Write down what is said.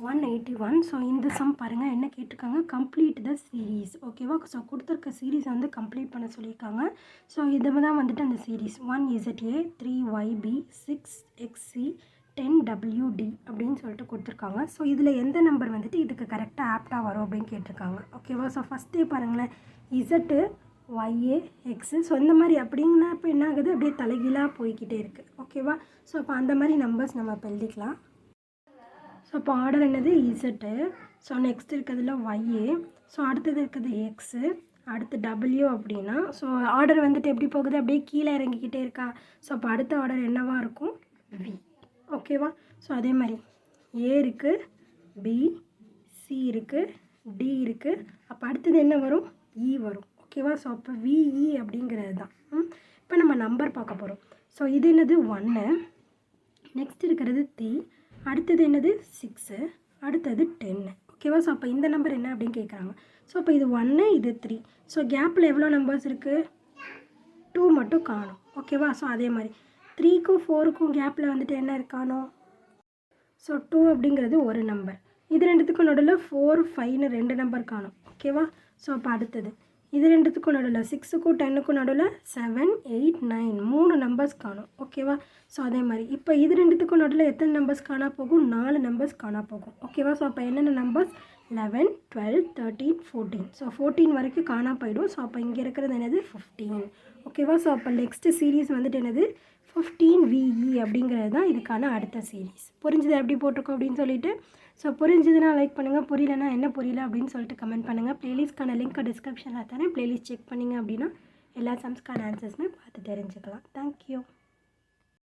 181. So இந்த some பாருங்கள் என்ன கேட்டிருக்காங்க, கம்ப்ளீட் த சீரீஸ். ஓகேவா? ஸோ கொடுத்துருக்க சீரீஸை வந்து கம்ப்ளீட் பண்ண சொல்லியிருக்காங்க. ஸோ இது தான் வந்துட்டு அந்த series 1ZA 3YB 6XC 10WD அப்படின்னு சொல்லிட்டு கொடுத்துருக்காங்க. ஸோ இதில் எந்த நம்பர் வந்துட்டு இதுக்கு கரெக்டாக ஆப்டாக வரும் அப்படின்னு கேட்டிருக்காங்க. ஓகேவா? ஸோ ஃபஸ்ட்டே பாருங்களேன், இசட்டு YA எக்ஸு. ஸோ இந்த மாதிரி அப்படின்னா இப்போ என்ன ஆகுது, அப்படியே தலைகீழாக போய்கிட்டே இருக்குது. ஓகேவா? ஸோ அப்போ அந்த மாதிரி நம்பர்ஸ் நம்ம இப்போ எழுதிக்கலாம். ஸோ இப்போ ஆர்டர் என்னது இசட்டு. ஸோ நெக்ஸ்ட் இருக்கிறதுல ஒய்ஏ. ஸோ அடுத்தது இருக்கிறது எக்ஸு, அடுத்து டபிள்யூ அப்படின்னா ஸோ ஆர்டர் வந்துட்டு எப்படி போகுது, அப்படியே கீழே இறங்கிக்கிட்டே இருக்கா. ஸோ அப்போ அடுத்த ஆர்டர் என்னவாக இருக்கும், வி. ஓகேவா? ஸோ அதே மாதிரி ஏ இருக்குது, பி, சி இருக்குது, டி இருக்குது. அப்போ அடுத்தது என்ன வரும், இ வரும். ஓகேவா? ஸோ அப்போ விஇ அப்படிங்கிறது தான். இப்போ நம்ம நம்பர் பார்க்க போகிறோம். ஸோ இது என்னது 1, நெக்ஸ்ட் இருக்கிறது 3, அடுத்தது என்னது 6, அடுத்தது 10. ஓகேவா? ஸோ அப்போ இந்த நம்பர் என்ன அப்படின்னு கேட்குறாங்க. ஸோ அப்போ இது 1, இது 3. ஸோ கேப்பில் எவ்வளோ நம்பர்ஸ் இருக்குது, 2 மட்டும் காணும். ஓகேவா? ஸோ அதே மாதிரி 3க்கும் 4க்கும் கேப்பில் வந்துட்டு என்ன காணும். ஸோ 2 அப்படிங்கிறது ஒரு நம்பர். இது ரெண்டுத்துக்கும் நடுவில் 4, 5ன்னு 2 நம்பர் காணும். ஓகேவா? ஸோ அப்போ அடுத்தது இது ரெண்டுத்துக்கும் நடுவில் 6க்கும் 10க்கும் நடுவில் 7, 8, 9 3 நம்பர்ஸ் காணும். ஓகேவா? ஸோ அதே மாதிரி இப்போ இது ரெண்டுத்துக்கும் நடுவில் எத்தனை நம்பர்ஸ் காணா போகும், 4 நம்பர்ஸ் காணா போகும். ஓகேவா? ஸோ அப்போ என்னென்ன நம்பர்ஸ், 11, 12, 13, 14. ஸோ 14 வரைக்கும் காணா போயிடும். ஸோ அப்போ இங்கே இருக்கிறது என்னது 15. ஓகேவா? ஸோ அப்போ நெக்ஸ்ட்டு சீரீஸ் வந்துட்டு என்னது 15VE அப்படிங்கிறது தான் இதுக்கான அடுத்த சீரீஸ். புரிஞ்சுது எப்படி போட்டிருக்கோம் அப்படின்னு சொல்லிட்டு. ஸோ புரிஞ்சுதுன்னா லைக் பண்ணுங்கள், புரியலன்னா என்ன புரியல அப்படின்னு சொல்லிட்டு கமெண்ட் பண்ணுங்கள். ப்ளேலிஸ்ட்கான லிங்க் டிஸ்கிரிப்ஷனில் தரேன். ப்ளேலிஸ்ட் செக் பண்ணிங்க அப்படின்னா எல்லா சம்ஸ்க்கான ஆன்சர்ஸுமே பார்த்து தெரிஞ்சுக்கலாம். தேங்க்யூ.